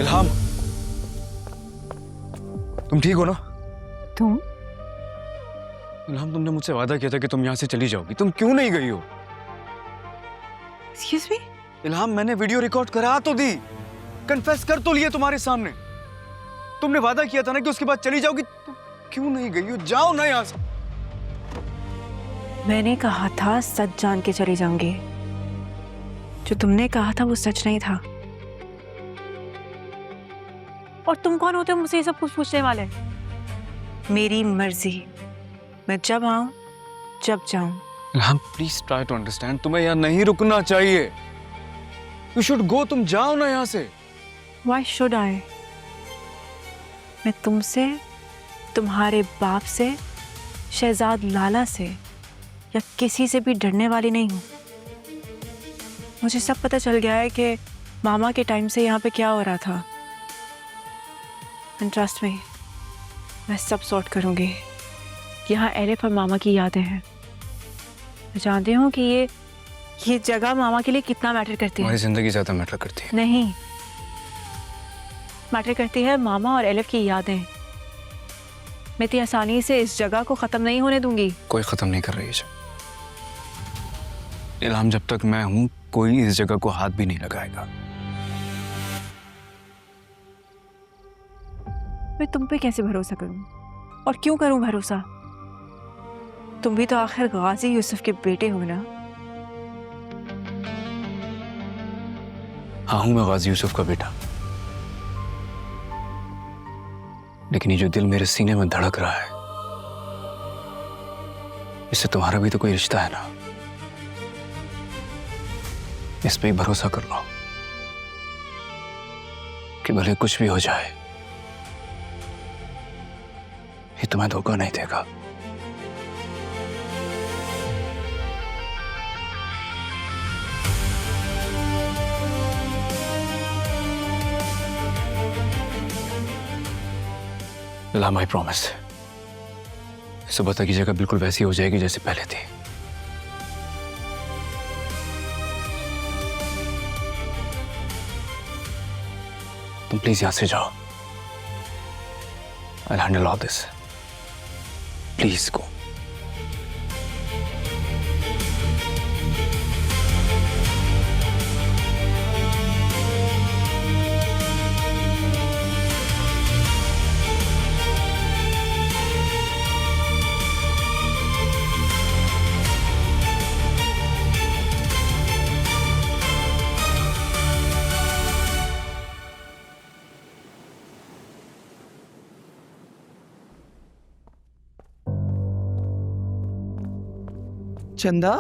इल्हाम, तुम ठीक हो ना? तुम? इल्हाम, तुमने मुझसे वादा किया था कि तुम यहाँ से चली जाओगी, तुम क्यों नहीं गई हो? Excuse me? इल्हाम, मैंने वीडियो रिकॉर्ड करा तो दी, कन्फेस कर तो लिए तुम्हारे सामने। तुमने वादा किया था ना कि उसके बाद चली जाओगी, तुम क्यों नहीं गई हो? जाओ ना यहाँ से। मैंने कहा था सच जान के चली जाऊंगी। जो तुमने कहा था वो सच नहीं था। और तुम कौन होते हो मुझसे ये सब कुछ पूछने वाले? मेरी मर्जी, मैं जब आऊं जब जाऊं। इल्हाम, प्लीज ट्राई टू अंडरस्टैंड, तुम्हें यहाँ नहीं रुकना चाहिए। यू शुड गो, तुम जाओ ना यहाँ से। Why should I? मैं तुमसे, तुम्हारे बाप से, शहजाद लाला से या किसी से भी डरने वाली नहीं हूँ। मुझे सब पता चल गया है कि मामा के टाइम से यहाँ पे क्या हो रहा था। And trust me, मैं सब सॉर्ट करूँगी। यहाँ एलिफ और मामा की यादें हैं। मैं जानती हूँ कि ये जगह मामा के लिए कितना मैटर करती है। हमारी जिंदगी ज्यादा मैटर करती है। नहीं, मैटर करती है मामा और एलिफ की यादें। मैं इतनी आसानी से इस जगह को खत्म नहीं होने दूंगी। कोई खत्म नहीं कर रही है इल्हाम, जब तक मैं हूं कोई इस जगह को हाथ भी नहीं लगाएगा। मैं तुम पे कैसे भरोसा करूं? और क्यों करूं भरोसा? तुम भी तो आखिर गाजी यूसुफ के बेटे हो ना? हाँ, हूं मैं गाजी यूसुफ का बेटा, लेकिन ये जो दिल मेरे सीने में धड़क रहा है, इससे तुम्हारा भी तो कोई रिश्ता है ना। इस पे ही भरोसा कर लो कि भले कुछ भी हो जाए, ये तुम्हें धोखा नहीं देगा। इल्हाम, आई प्रॉमिस, सुबह तक की जगह बिल्कुल वैसी हो जाएगी जैसे पहले थी। तुम प्लीज यहां से जाओ। I'll handle all this. Please go. चंदा,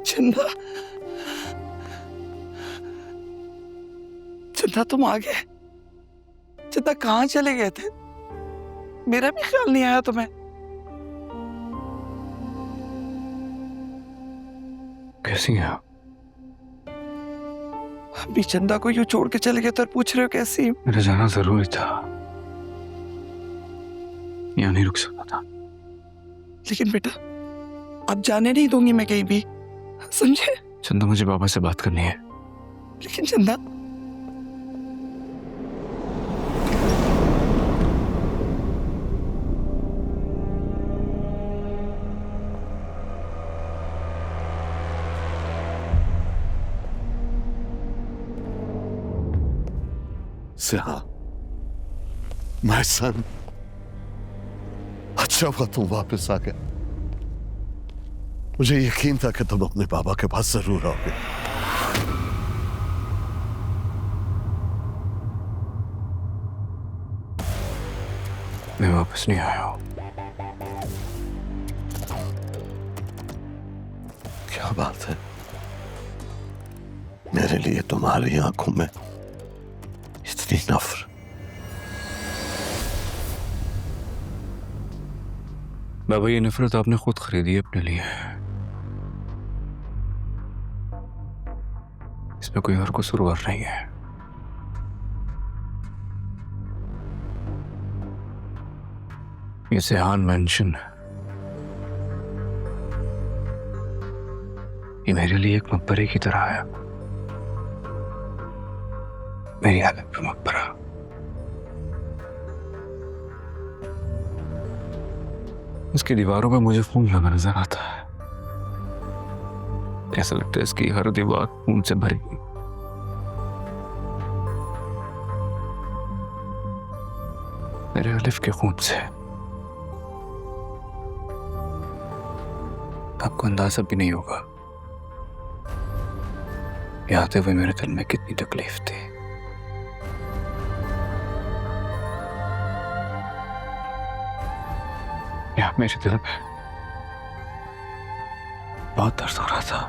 चंदा, चंदा, तुम आ गए। चंदा, कहाँ चले गए थे? मेरा भी ख्याल नहीं आया तुम्हें। कैसी हैं आप? अभी चंदा को यूं छोड़ के चले गए तो पूछ रहे हो कैसी? मेरा जाना जरूरी था, यहाँ नहीं रुक सकता था। लेकिन बेटा, अब जाने नहीं दूंगी मैं कहीं भी, समझे? चंदा, मुझे बाबा से बात करनी है। लेकिन चंदा, सिहा, माय सन, अच्छा हुआ तुम वापस आ गए। मुझे यकीन था कि तुम अपने बाबा के पास जरूर आओगे। मैं वापस नहीं आया हूं। क्या बात है? मेरे लिए तुम्हारी आंखों में इतनी नफरत। बाबा, ये नफरत आपने खुद खरीदी है अपने लिए। इसमें कोई और कसूरवार नहीं है। ये सेहान मेंशन, ये मेरे लिए एक मकबरे की तरह आया। मेरी हालत पे मकबरा। उसकी दीवारों पे मुझे खून लगा नजर आता है। ऐसा लगता है इसकी हर दीवार खून से भरी हुई। मेरे अलिफ के खून से। आपको अंदाजा भी नहीं होगा ये आते हुए मेरे दिल में कितनी तकलीफ थी। यहाँ मेरे दिल में बहुत दर्द हो रहा था।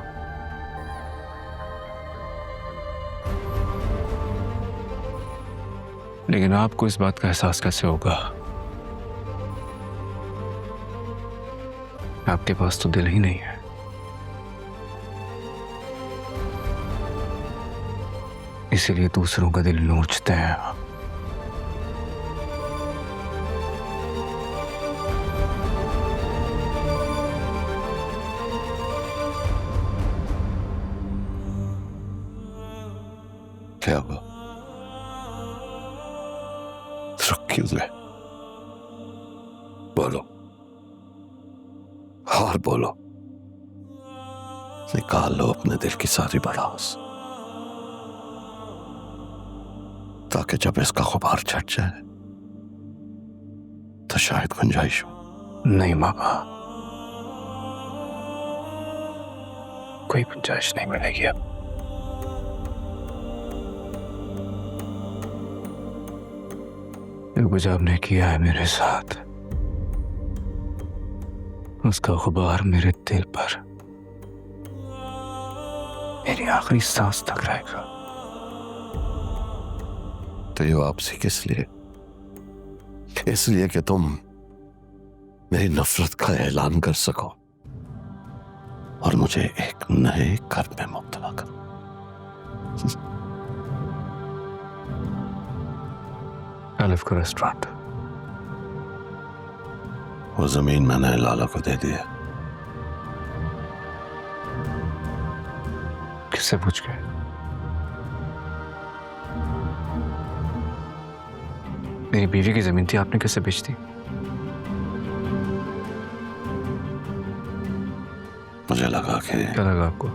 लेकिन आपको इस बात का एहसास कैसे होगा? आपके पास तो दिल ही नहीं है। इसीलिए दूसरों का दिल नोचते हैं आप। क्या हुआ? रुक क्यों गए? बोलो और बोलो। निकाल लो अपने दिल की सारी भड़ास, ताकि जब इसका गुबार छट जाए तो शायद गुंजाइश हो। नहीं बाबा, कोई गुंजाइश नहीं मिलेगी अब। जो कुछ आपने किया है मेरे साथ, उसका गुबार मेरे दिल पर मेरी आखिरी सांस तक रहेगा। तो ये वापसी किस लिए? इसलिए कि तुम मेरी नफरत का ऐलान कर सको और मुझे एक नए कर्म में मुब्तला करो। अलिफ का रेस्टोरेंट, वो जमीन मैंने लाला को दे दी है। किससे पूछ के? मेरी बीवी की जमीन थी, आपने कैसे बेच दी? मुझे लगा कि क्या लगा आपको?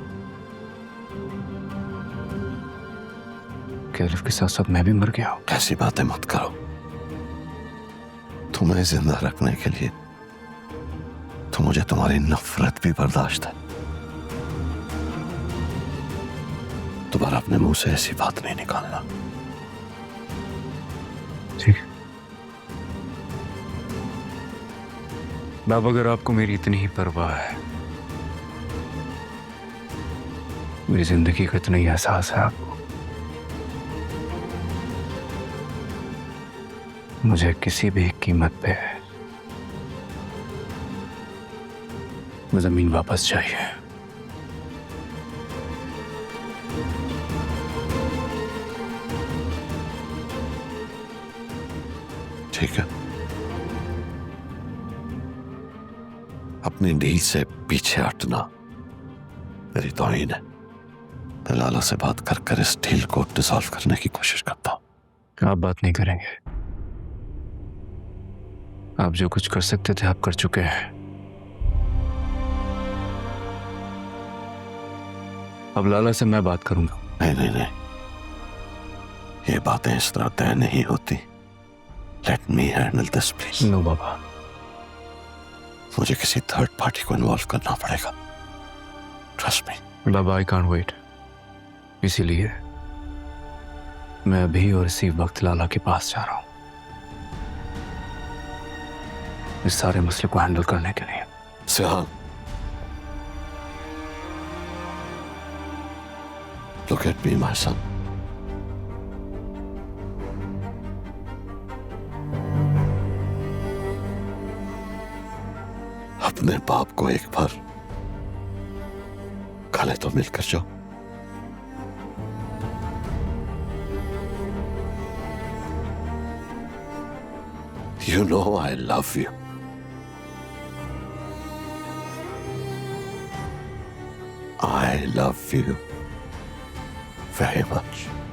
कि अलिफ के साथ साथ मैं भी मर गया हूं। ऐसी बातें मत करो। तुम्हें जिंदा रखने के लिए तो मुझे तुम्हारी नफरत भी बर्दाश्त है। दोबारा अपने मुंह से ऐसी बात नहीं निकालना। ठीक है बाबा, अगर आपको मेरी इतनी ही परवाह है, मेरी जिंदगी का इतना ही एहसास है आपको, मुझे किसी भी कीमत पे वो जमीन वापस चाहिए। ठीक है, अपनी डील से पीछे हटना मेरी तौहीन है। मैं लाला से बात कर कर इस डील को डिसॉल्व करने की कोशिश करता हूं। आप बात नहीं करेंगे। आप जो कुछ कर सकते थे आप कर चुके हैं। अब लाला से मैं बात करूंगा। नहीं नहीं नहीं, ये बातें इस तरह तय नहीं होती। Let me handle this please. No बाबा, मुझे किसी थर्ड पार्टी को इन्वॉल्व करना पड़ेगा। Trust me. बाबा, आई कांट वेट। इसीलिए मैं अभी और इसी वक्त लाला के पास जा रहा हूं, इस सारे मसले को हैंडल करने के लिए। Sheehan, look at me, my son. अपने बाप को एक बार गले तो मिलकर जाओ। You know I love you. I love you very much.